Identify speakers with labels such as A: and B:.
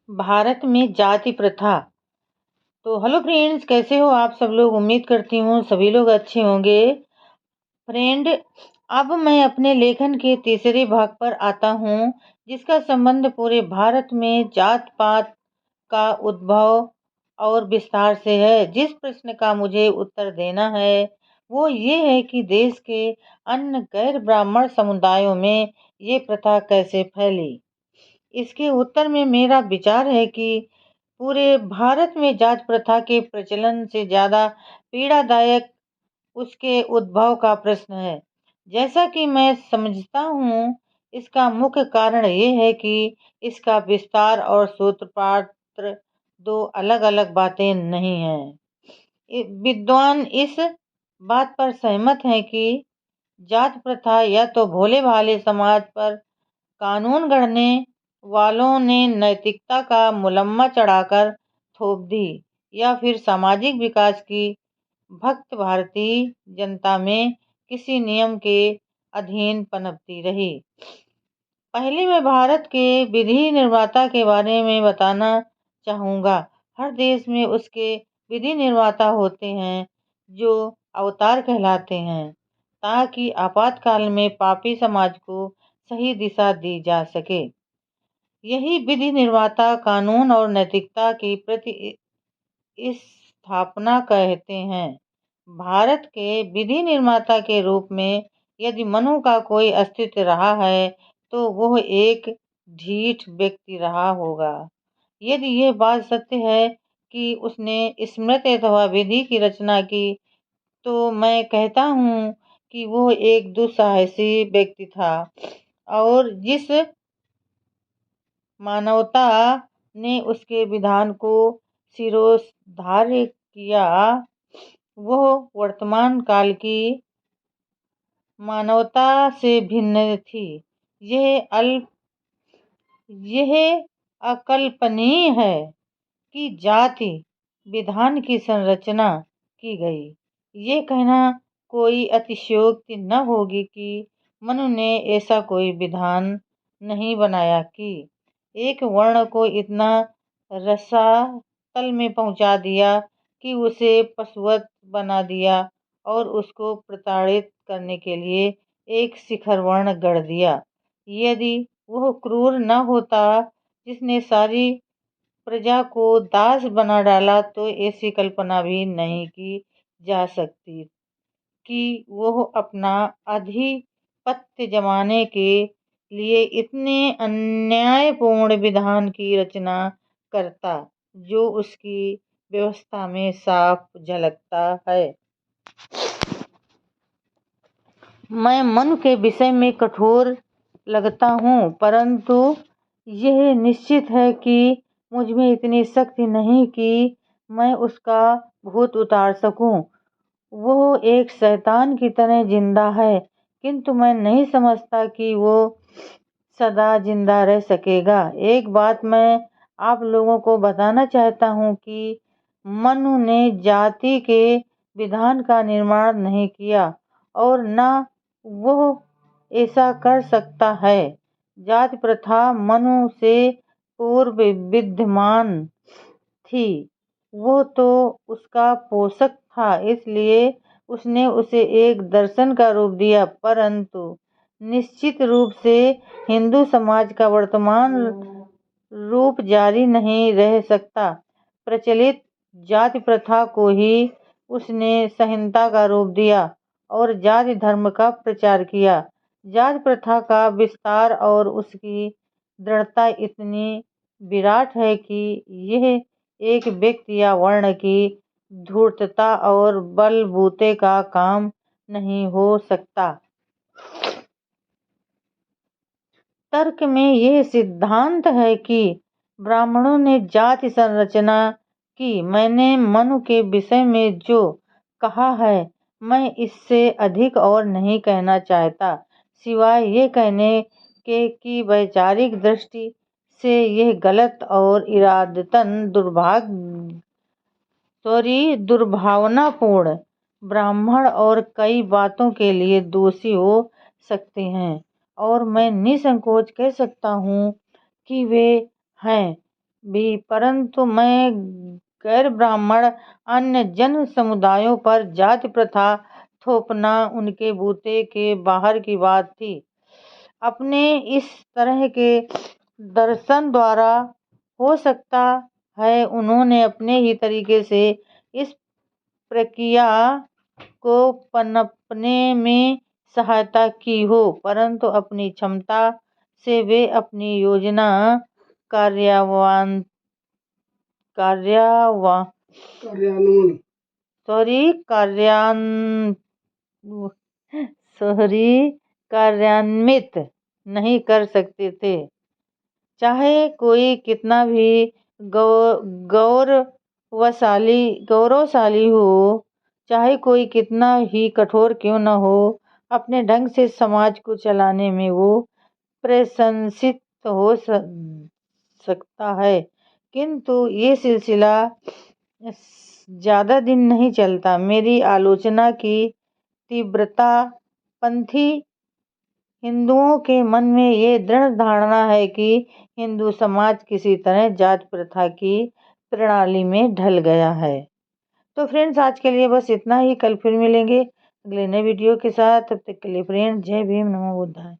A: भारत में जाति प्रथा। तो हेलो फ्रेंड्स, कैसे हो आप सब लोग। उम्मीद करती हूँ सभी लोग अच्छे होंगे। फ्रेंड, अब मैं अपने लेखन के तीसरे भाग पर आता हूँ, जिसका संबंध पूरे भारत में जात पात का उद्भव और विस्तार से है। जिस प्रश्न का मुझे उत्तर देना है वो ये है कि देश के अन्य गैर ब्राह्मण समुदायों में ये प्रथा कैसे फैली। इसके उत्तर में मेरा विचार है कि पूरे भारत में जात प्रथा के प्रचलन से ज्यादा पीड़ादायक उसके उद्भव का प्रश्न है। जैसा कि मैं समझता हूँ, इसका मुख्य कारण ये है कि इसका विस्तार और सूत्रपात दो अलग अलग बातें नहीं हैं। विद्वान इस बात पर सहमत हैं कि जात प्रथा या तो भोले भाले समाज पर कानून गढ़ने वालों ने नैतिकता का मुलम्मा चढ़ाकर थोप दी, या फिर सामाजिक विकास की भक्त भारतीय जनता में किसी नियम के अधीन पनपती रही। पहले मैं भारत के विधि निर्माता के बारे में बताना चाहूँगा। हर देश में उसके विधि निर्माता होते हैं जो अवतार कहलाते हैं, ताकि आपातकाल में पापी समाज को सही दिशा दी जा सके। यही विधि निर्माता कानून और नैतिकता की प्रति स्थापना कहते हैं। भारत के विधि निर्माता के रूप में यदि मनु का कोई अस्तित्व रहा है तो वह एक ढीठ व्यक्ति रहा होगा। यदि यह बात सत्य है कि उसने स्मृति अथवा विधि की रचना की, तो मैं कहता हूँ कि वह एक दुस्साहसी व्यक्ति था, और जिस मानवता ने उसके विधान को शिरोधार्य किया वह वर्तमान काल की मानवता से भिन्न थी। यह अकल्पनीय है कि जाति विधान की संरचना की गई। ये कहना कोई अतिशयोक्ति न होगी कि मनु ने ऐसा कोई विधान नहीं बनाया कि एक वर्ण को इतना रसातल में पहुंचा दिया कि उसे पशुवत बना दिया और उसको प्रताड़ित करने के लिए एक शिखर वर्ण गढ़ दिया। यदि वह क्रूर न होता जिसने सारी प्रजा को दास बना डाला, तो ऐसी कल्पना भी नहीं की जा सकती कि वह अपना आधिपत्य जमाने के लिए इतने अन्यायपूर्ण विधान की रचना करता, जो उसकी व्यवस्था में साफ झलकता है। मैं मनु के विषय में कठोर लगता हूँ, परंतु यह निश्चित है कि मुझमें इतनी शक्ति नहीं कि मैं उसका भूत उतार सकूं। वो एक शैतान की तरह जिंदा है, किंतु मैं नहीं समझता कि वो सदा जिंदा रह सकेगा। एक बात मैं आप लोगों को बताना चाहता हूँ कि मनु ने जाति के विधान का निर्माण नहीं किया, और न वह ऐसा कर सकता है। जाति प्रथा मनु से पूर्व विद्यमान थी। वो तो उसका पोषक था, इसलिए उसने उसे एक दर्शन का रूप दिया, परंतु निश्चित रूप से हिंदू समाज का वर्तमान रूप जारी नहीं रह सकता। प्रचलित जाति प्रथा को ही उसने संहिता का रूप दिया और जाति धर्म का प्रचार किया। जाति प्रथा का विस्तार और उसकी दृढ़ता इतनी विराट है कि यह एक व्यक्ति या वर्ण की धूर्तता और बलबूते का काम नहीं हो सकता। तर्क में यह सिद्धांत है कि ब्राह्मणों ने जाति संरचना की। मैंने मनु के विषय में जो कहा है, मैं इससे अधिक और नहीं कहना चाहता, सिवाय ये कहने के कि वैचारिक दृष्टि से यह गलत और इरादतन दुर्भावनापूर्ण ब्राह्मण और कई बातों के लिए दोषी हो सकते हैं, और मैं निसंकोच कह सकता हूँ कि वे हैं। भी, परंतु मैं गैर ब्राह्मण अन्य जन समुदायों पर जाति प्रथा थोपना उनके बूते के बाहर की बात थी। अपने इस तरह के दर्शन द्वारा हो सकता है उन्होंने अपने ही तरीके से इस प्रक्रिया को पनपने में सहायता की हो, परंतु अपनी क्षमता से वे अपनी योजना कार्यान्वयन कार्यान्वित नहीं कर सकते थे। चाहे कोई कितना भी गौरवशाली हो, चाहे कोई कितना ही कठोर क्यों न हो, अपने ढंग से समाज को चलाने में वो प्रशंसित हो सकता है, किंतु ये सिलसिला ज्यादा दिन नहीं चलता। मेरी आलोचना की तीव्रता पंथी हिंदुओं के मन में ये दृढ़ धारणा है कि हिंदू समाज किसी तरह जाति प्रथा की प्रणाली में ढल गया है। तो फ्रेंड्स, आज के लिए बस इतना ही। कल फिर मिलेंगे अगले नए वीडियो के साथ। तब तक के लिए फ्रेंड्स, जय भीम, नमो बुद्धाय।